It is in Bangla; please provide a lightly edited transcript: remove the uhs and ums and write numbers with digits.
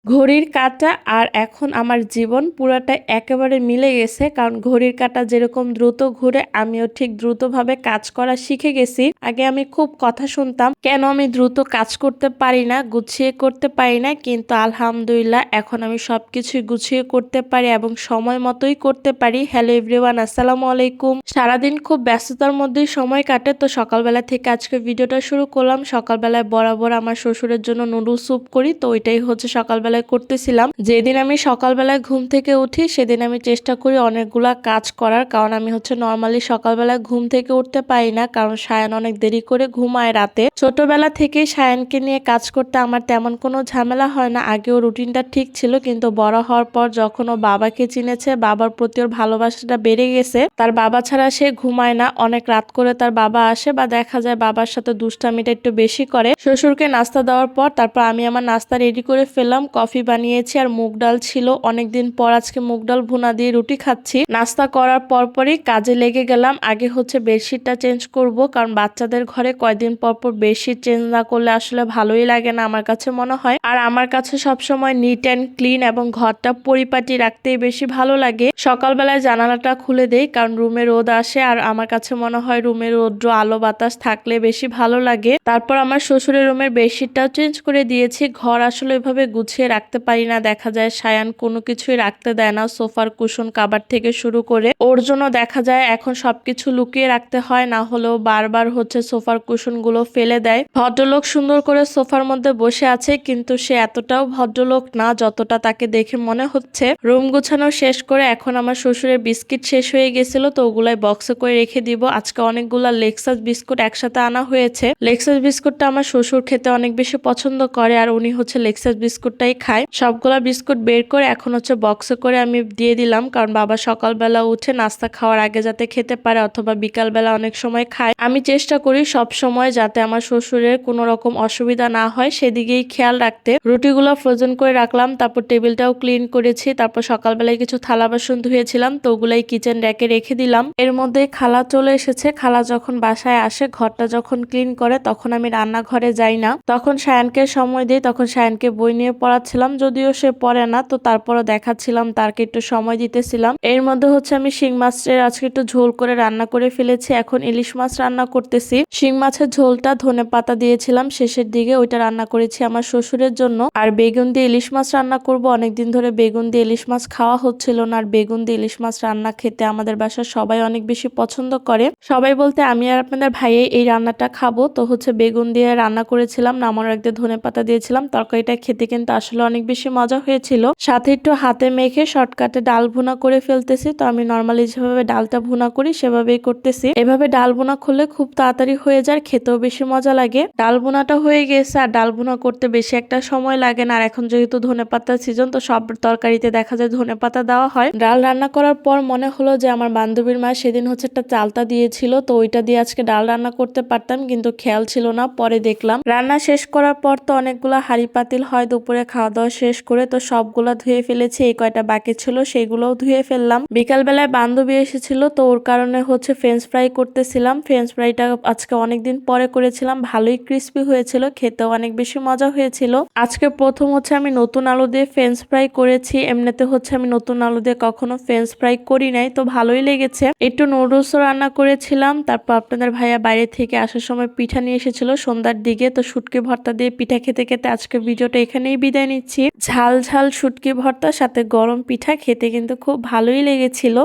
ঘড়ির কাঁটা আর এখন আমার জীবন পুরাটাই একেবারে মিলে গেছে। কারণ ঘড়ির কাঁটা যেরকম দ্রুত ঘুরে আমিও ঠিক দ্রুতভাবে কাজ করা শিখে গেছি। আগে আমি খুব কথা শুনতাম কেন আমি দ্রুত কাজ করতে পারি না, গুছিয়ে করতে পারি না, কিন্তু আলহামদুলিল্লাহ এখন আমি সবকিছুই গুছিয়ে করতে পারি এবং সময় মতোই করতে পারি। হ্যালো এভরিওয়ান, আসসালামু আলাইকুম। সারাদিন খুব ব্যস্ততার মধ্যেই সময় কাটে, তো সকালবেলা থেকে আজকে ভিডিওটা শুরু করলাম। সকালবেলায় বরাবর আমার শ্বশুরের জন্য নুডলস স্যুপ করি, তো ওইটাই হচ্ছে সকালবেলায় করতেছিলাম। যেদিন আমি সকালবেলায় ঘুম থেকে উঠি সেদিন আমি চেষ্টা করি অনেকগুলা কাজ করার, কারণ আমি হচ্ছে নর্মালি সকালবেলায় ঘুম থেকে উঠতে পারি না, কারণ সায়ান অনেক দেরি করে ঘুমায় রাতে। ছোটবেলা থেকেই সায়ানকে নিয়ে কাজ করতে আমার তেমন কোনো ঝামেলা হয় না। আগেও রুটিনটা ঠিক ছিল, কিন্তু বড় হওয়ার পর যখন ও বাবাকে চিনেছে, বাবার প্রতি ওর ভালোবাসাটা বেড়ে গেছে। তার বাবা ছাড়া সে ঘুমায় না, অনেক রাত করে তার বাবা আসে বা দেখা যায় বাবার সাথে দুষ্টামিটা একটু বেশি করে। শ্বশুরকে নাস্তা দেওয়ার পর তারপর আমি আমার নাস্তা রেডি করে ফেললাম। কফি বানিয়েছি আর মুগ ডাল ছিল, অনেকদিন পর আজকে মুগ ডাল ভুনা দিয়ে রুটি খাচ্ছি। নাস্তা করার পরপরই কাজে লেগে গেলাম। আগে হচ্ছে বেডশিটটা চেঞ্জ করব, কারণ বাচ্চাদের ঘরে কয়দিন পর পর বেডশিট চেঞ্জ না করলে আসলে ভালোই লাগে না আমার কাছে মনে হয়। আর আমার কাছে সবসময় নিট অ্যান্ড ক্লিন এবং ঘরটা পরিপাটি রাখতেই বেশি ভালো লাগে। সকালবেলায় জানালাটা খুলে দেই, কারণ রুমে রোদ আসে আর আমার কাছে মনে হয় রুমে রৌদ্র আলো বাতাস থাকলে বেশি ভালো লাগে। তারপর আমার শ্বশুরের রুমের বেডশিটটাও চেঞ্জ করে দিয়েছি। ঘর আসলে ওইভাবে গুছিয়ে রাখতে পারি না, দেখা যায় সায়ান কোনো কিছুই রাখতে দেয় না, সোফার কুশন কাভার থেকে শুরু করে। ওর জন্য দেখা যায় এখন সবকিছু লুকিয়ে রাখতে হয়, না হলেও বারবার হচ্ছে সোফার কুশন গুলো ফেলে দেয়। ভদ্রলোক সুন্দর করে সোফার মধ্যে বসে আছে, কিন্তু সে এতটাও ভদ্রলোক না যতটা তাকে দেখে মনে হচ্ছে। রুম গুছানো শেষ করে এখন আমার শ্বশুরের বিস্কিট শেষ হয়ে গেছিল, তো ওগুলাই বক্সে করে রেখে দিব। আজকে অনেকগুলা লেক্সাস বিস্কুট একসাথে আনা হয়েছে। লেক্সাস বিস্কুটটা আমার শ্বশুর খেতে অনেক বেশি পছন্দ করে আর উনি হচ্ছে লেক্সাস বিস্কুটটাই খায়। সবগুলা বিস্কুট বের করে এখন হচ্ছে বক্সে করে আমি দিয়ে দিলাম, কারণ বাবা সকালবেলা উঠে নাস্তা খাওয়ার আগে যাতে খেতে পারে অথবা বিকালবেলা অনেক সময় খায়। আমি চেষ্টা করি সব সময় যাতে আমার শ্বশুরের কোনো রকম অসুবিধা না হয় সেদিকেই খেয়াল রাখতে। রুটিগুলো ফ্রোজেন করে রাখলাম, তারপর টেবিলটাও ক্লিন করেছি। তারপর সকালবেলায় কিছু থালা বাসন ধুয়েছিলাম, তো ওগুলাই কিচেন র্যাকে রেখে দিলাম। এর মধ্যে খালা চলে এসেছে। খালা যখন বাসায় আসে ঘরটা যখন ক্লিন করে তখন আমি রান্নাঘরে যাই না, তখন সায়ানকে সময় দিই। তখন সায়ানকে বই নিয়ে পড়াচ্ছিলাম, যদিও সে পড়ে না, তো তারপরও দেখাচ্ছিলাম, তাকে একটু সময় দিতেছিলাম। এর মধ্যে হচ্ছে আমি শিং মাছের আজকে একটু ঝোল করে রান্না করে ফেলেছি। এখন ইলিশ মাছ রান্না করতেছি। শিং মাছের ঝোলটা ধনে পাতা দিয়েছিলাম শেষের দিকে, ওইটা রান্না করেছি আমার শ্বশুরের জন্য। আর বেগুন দিয়ে ইলিশ মাছ রান্না করব। অনেকদিন ধরে বেগুন দিয়ে ইলিশ মাছ খাওয়া হচ্ছিল না, আর বেগুন দিয়ে ইলিশ মাছ রান্না খেতে আমাদের বাসার সবাই অনেক বেশি পছন্দ করে। সবাই বলতে আমি আর আপনাদের ভাইয়ে এই রান্নাটা খাবো, তো হচ্ছে বেগুন দিয়ে রান্না করেছিলাম, নামানোর একদিন ধনে পাতা দিয়েছিলাম। তরকারিটা খেতে কিন্তু আসলে অনেক বেশি মজা হয়েছিল। সাথে একটু হাতে মেখে শর্টকাটে ডাল ভুনা করে ফেলতেছি। তো আমি নর্মালি যেভাবে ডালটা ভুনা করি সেভাবেই করতেছি। এভাবে ডাল ভুনা করলে খুব তাড়াতাড়ি হয়ে যায়, খেতেও বেশি মজা লাগে। ডাল ভুনাটা হয়ে গেছে, আর ডাল ভুনা করতে বেশি একটা সময় লাগে না। আর এখন যেহেতু ধনেপাতার সিজন, তো সব তরকারিতে দেখা যায় ধনেপাতা দেওয়া হয়। ডাল রান্না করার পর মনে হলো যে আমার বান্ধবীর মা সেদিন হচ্ছে একটা চালতা দিয়েছিল, তো ওইটা দিয়ে আজকে ডাল রান্না করতে পারতাম, কিন্তু খেয়াল ছিল না। পরে দেখলাম রান্না শেষ করার পর তো অনেকগুলো হাঁড়ি পাতিল হয় দুপুরে খাওয়া দাওয়া শেষ করে, তো সবগুলা ধুয়ে ফেলেছি। এই কয়টা বাকি ছিল সেগুলোও ধুয়ে ফেললাম। বিকাল বেলায় বান্ধবী এসেছিল, তো ওর কারণে হচ্ছে ফ্রেঞ্চ ফ্রাই করতেছিলাম। ফ্রেঞ্চ ফ্রাইটা আজকে অনেকদিন পরে করেছিলাম, ভালোই ক্রিস্পি হয়েছিল, খেতেও অনেক বেশি মজা হয়েছিল। আজকে প্রথম হচ্ছে আমি নতুন আলু দিয়ে ফ্রেঞ্চ ফ্রাই করেছি। এমনিতে হচ্ছে আমি নতুন আলু দিয়ে কখনো ফ্রেঞ্চ ফ্রাই করি নাই, তো ভালোই লেগেছে। একটু নুডলসও রান্না করেছিলাম। তারপর আপনাদের ভাইয়া বাইরে থেকে আসার সময় পিঠা নিয়ে এসেছিল সন্ধ্যার দিকে, তো শুটকি ভর্তা দিয়ে পিঠা খেতে খেতে আজকে ভিডিওটা এখানেই বিদায় নিচ্ছি। ঝাল ঝাল শুটকি ভর্তার সাথে গরম পিঠা খেতে কিন্তু খুব ভালোই লেগেছিল।